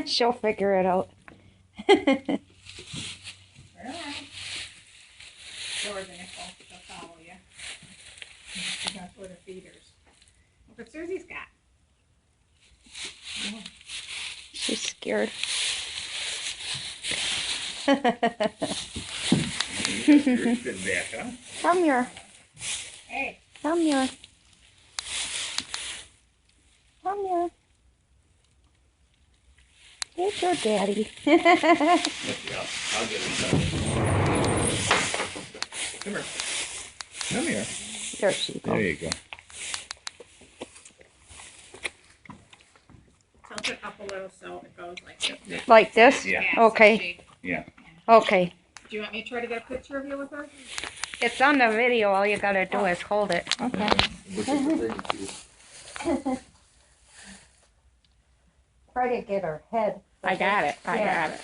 She'll figure it out. Alright. George and Nicole, they'll follow you. That's where the feeders. Look what Susie's got. She's scared. You're sitting back, huh? Come here. Hey. Come here. Come here. Here's your daddy. Yeah, I'll get it done. Come here. Come here. There she goes. There you go. Tilt it up a little so it goes like this. Like this? Yeah. Okay. Yeah. Okay. Do you want me to try to get a picture of you with her? It's on the video. All you gotta do is hold it. Okay. Try to get her head. I got it. I got it.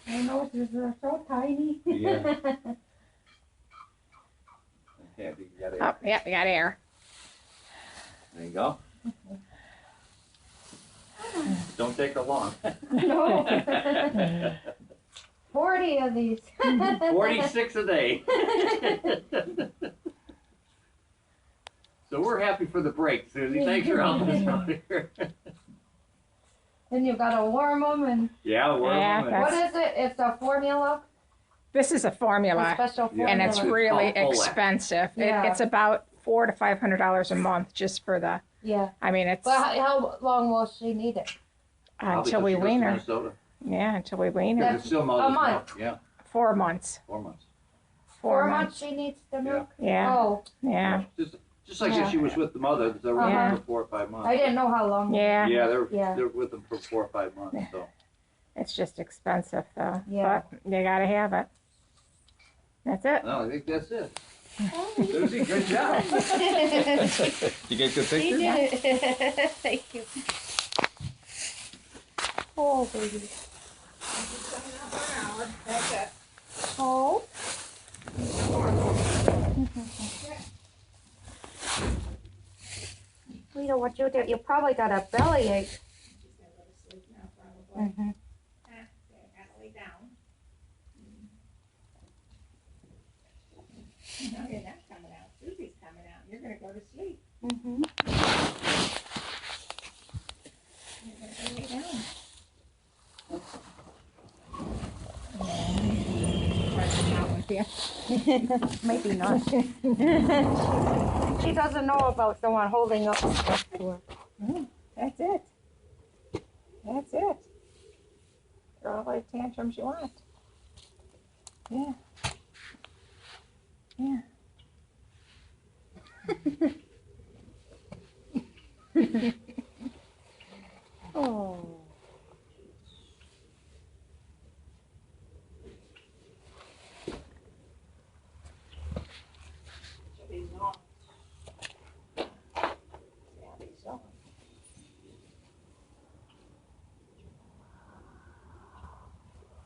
My noses are so tiny. Yeah. Happy you got it. Oh, yeah, we got air. There you go. Don't take her long. No. 40 of these. 46 a day. So we're happy for the break, Susie. Thanks for helping us out here. Then you gotta warm them and Yeah, we're Yeah, on it. what is it? It's a formula? This is a A formula, special formula. and it's It's really called foal. expensive. Yeah. It's about $400 to $500 a month just for the. Yeah. I mean, it's Well, how long will she need it? until we wean her. Yeah, until we wean her. It's still A mother's month. milk. Yeah, 4 months. 4 months. 4 months she needs the milk? Yeah. Oh, Yeah. Just like Yeah. if she was with the mother, they're with Yeah. them for 4 or 5 months. I didn't know how long. Yeah. Yeah, Yeah. they're with them for 4 or 5 months. So It's just expensive though. Yeah. But you gotta have it. That's it. no, I think that's it. Susie, good job. You get good She pictures? did it. Thank you. Oh, baby. That's it. Oh. Rita, what you did? You probably got a bellyache. She's gonna go to sleep now, probably. Mm-hmm. Gotta lay down. No, you're not coming out. Susie's coming out. You're gonna go to sleep. Mm-hmm. You're gonna go lay down. Maybe not. She doesn't know about someone holding up stuff to her. That's it. That's it. Throw all the tantrums you want. Yeah. Yeah. Oh. She'll be long. Yeah, be long.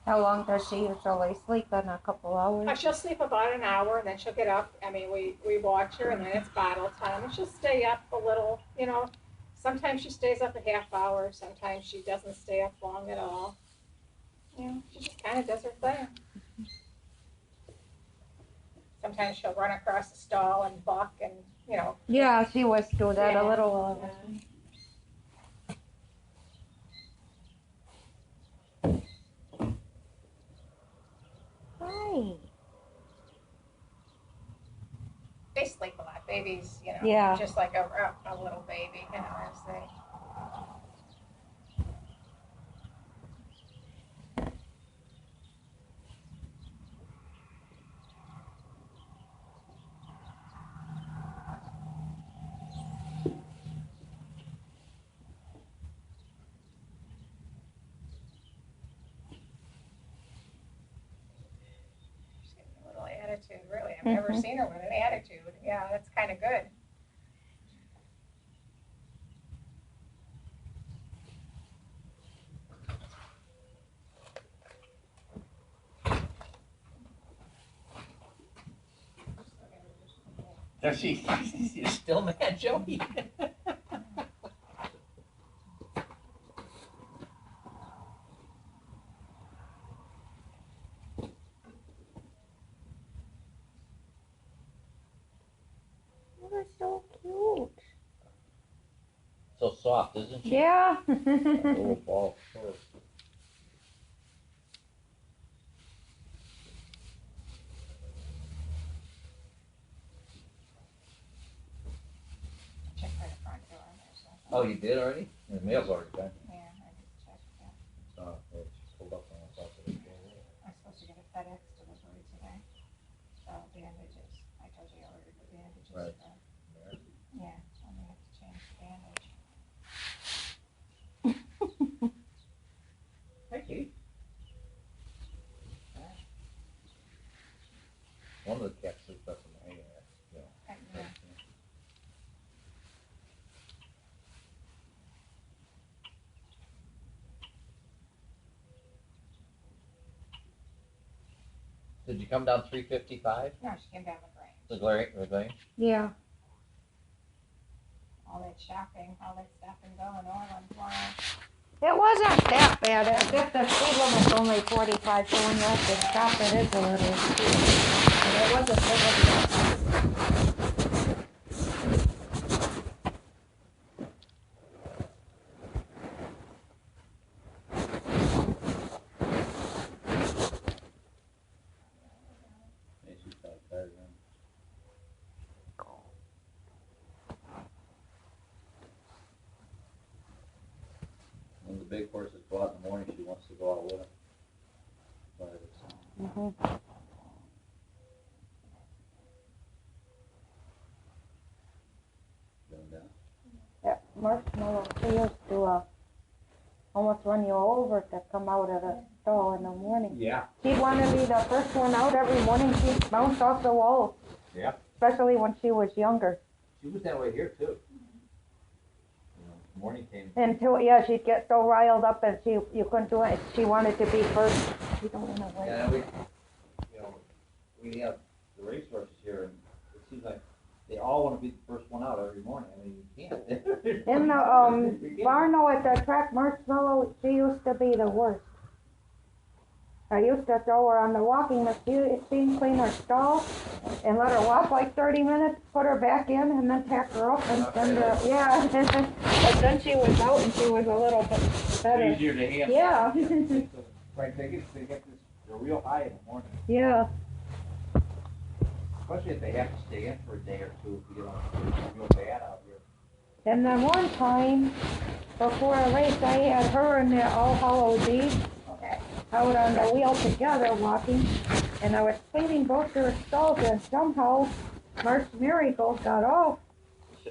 How long does she usually sleep? In a couple hours? She'll sleep about an hour and then she'll get up. I mean, we watch her and then it's bottle time and she'll stay up a little, you know. Sometimes she stays up a half hour. Sometimes she doesn't stay up long at all. You know, she just kind of does her thing. Sometimes she'll run across the stall and buck and, you know. Yeah, she was do that Yeah. a little while. Yeah. Hi. They sleep a lot. Babies, you know, Yeah. just like a little baby, you know, as they. She's getting a little attitude, really. I've never seen her with an attitude. Yeah, that's kind of good. She's still mad, Joey. You're so cute. So soft, isn't she? Yeah. Little ball of fur. Check for the front door, there's nothing. Oh, you did already? The mail's already done. Yeah, I just checked, yeah. Oh, well, it's pulled up on us also. I'm supposed to get a FedEx delivery today. So bandages, I told you I ordered the bandages. Right. Yeah, so I'm gonna have to change the bandage. Hi, Kate. One of the cats sleeps up in the hanging there. Yeah. Did you come down 355? No, she came down the The Grange? Yeah. all that shopping, all that stuff and going on tomorrow. It wasn't that bad. It's just the speed limit's only 45, so when you have to stop, it is a little steep. But it wasn't big of a deal. Yeah, she's got a tired one. When the big horses go out in the morning, she wants to go out with them. But it's, going down. That marshmallow, she used to almost run you over to come out of the stall in the morning. Yeah. She'd want to be the first one out every morning. She'd bounce off the wall. Yeah. Especially when she was younger. She was that way here too. Morning came. Until, yeah, she'd get so riled up and you couldn't do it. She wanted to be first. She don't want to wait. Yeah, we have the racehorses here, and it seems like they all want to be the first one out every morning. I mean, you can't. In the Barno at the track, Marshmallow, she used to be the worst. I used to throw her on the walking machine, clean her stall, and let her walk like 30 minutes, put her back in, and then tack her up and send her, yeah. But then she was out and she was a little bit better. Easier to handle. Yeah. Right, they get this, they're real high in the morning. Yeah. Especially if they have to stay in for a day or two, if you know, it's real bad out here. And then one time, before a race, I had her and the All Hallows Eve out on the wheel together walking, and I was cleaning both their stalls, and somehow Marsh Marigold got off,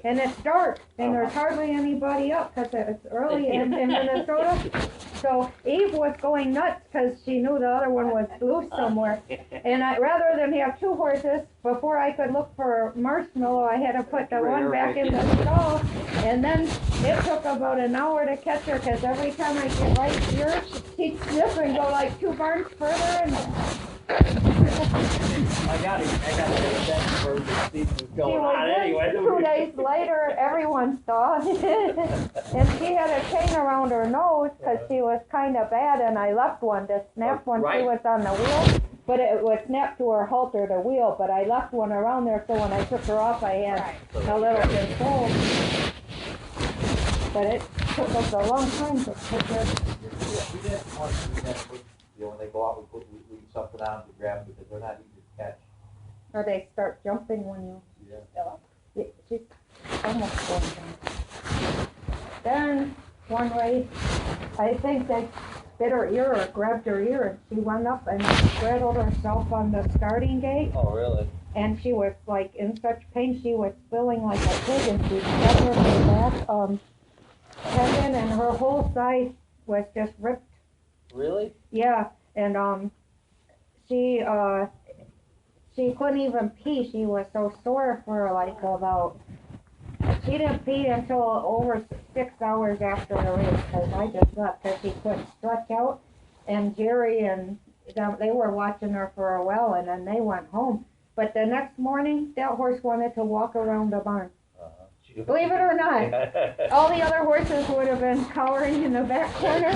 and it's dark, and there's hardly anybody up because it's early in Minnesota. So Eve was going nuts because she knew the other one was loose somewhere. And rather than have two horses, before I could look for Marshmallow, I had to put the one back in the stall. And then it took about an hour to catch her because every time I get right here, she'd sniff and go like 2 barns further. And I got it that for the season was she going on was anyway. in 2 days later, everyone saw. And she had a chain around her nose because she was kind of bad, and I left one to snap when she was on the wheel. But it would snap to her halter, the wheel, but I left one around there, so when I took her off, I had a little control. But it took us a long time to put her. We did once, when they go out, we something on to grab them because they're not easy to catch. Or they start jumping when you fill up. Yeah, she's almost going down. Then, one race, I think they bit her ear or grabbed her ear, and she went up and straddled herself on the starting gate. Oh, really? And she was like in such pain, she was spilling like a pig, and she covered her back, tendon, and her whole side was just ripped. Really? Yeah, and she couldn't even pee. She was so sore for like about. She didn't pee until over 6 hours after the race because I just left because she couldn't stretch out. And Jerry and them, they were watching her for a while, and then they went home. But the next morning, that horse wanted to walk around the barn. Believe it or not. not. All the other horses would have been cowering in the back corner,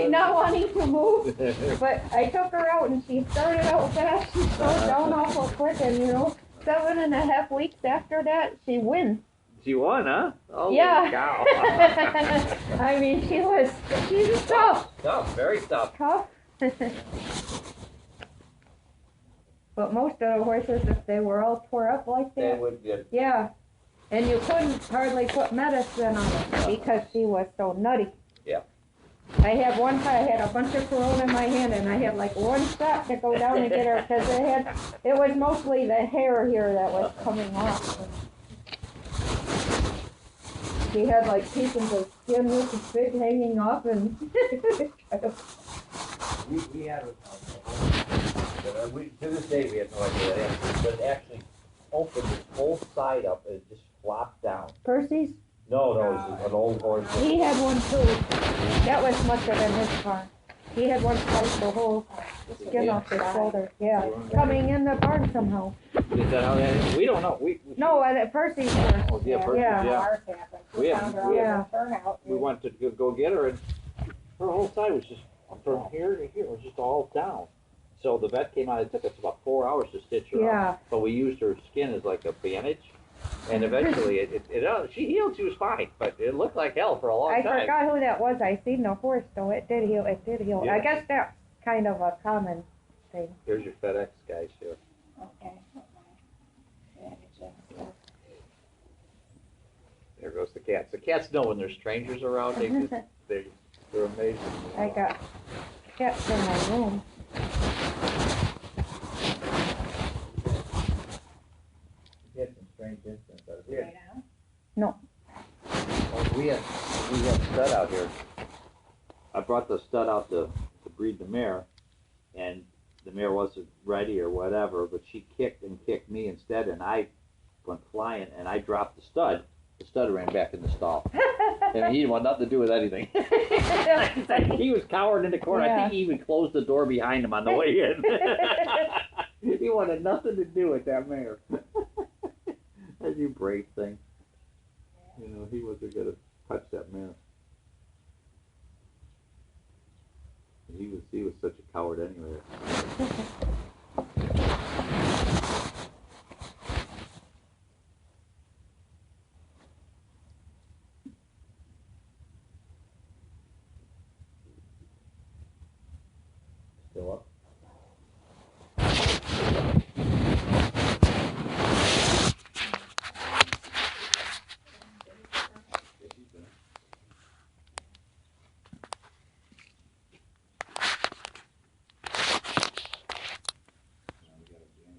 not wanting to move. But I took her out and she started out fast. She slowed down awful quick, and 7.5 weeks after that, she wins. She won, huh? Holy Yeah. cow. I mean, she's tough. Tough, very tough. Tough. But most of the horses, if they were all tore up like They that, would get. yeah. And you couldn't hardly put medicine on her because she was so nutty. Yeah. I had one time, I had a bunch of corona in my hand, and I had like one shot to go down and get her because it was mostly the hair here that was coming off. She had like pieces of skin with big hanging off, and We had to this day we have no idea what happened, but it actually opened its whole side up and it just flopped down. Percy's, No, it was an old horse. he had one too. That was must have been his car. He had one slice the whole skin off his shoulder. Yeah, coming in the barn somehow. Is that how that is? We don't know. We No, at Percy's horse. Oh, yeah, Percy, Yeah. yeah. Ours happened. We have- found her we on have- the turnout. We went to go get her, and her whole side was just from here to here, it was just all down. So the vet came out. It took us about 4 hours to stitch her Yeah. up, but we used her skin as like a bandage, and eventually she healed. She was fine, but it looked like hell for a long I time. forgot who that was. I seen the horse, though. It did heal. It did heal. Yeah. I guess that's kind of a common thing. Here's your FedEx guys here. Okay. Yeah, just, There goes the cats. The cats know when there's strangers around. They're amazing. I got cats in my room. We had some strange incidents out here. right now. No. We have stud out here. I brought the stud out to breed the mare, and the mare wasn't ready or whatever, but she kicked and kicked me instead, and I went flying, and I dropped the stud. The stud ran back in the stall. And he didn't want nothing to do with anything. He was cowered in the corner. Yeah. I think he even closed the door behind him on the way in. He wanted nothing to do with that mare. As you brave thing. You know, he wasn't going to touch that mare. He was such a coward anyway.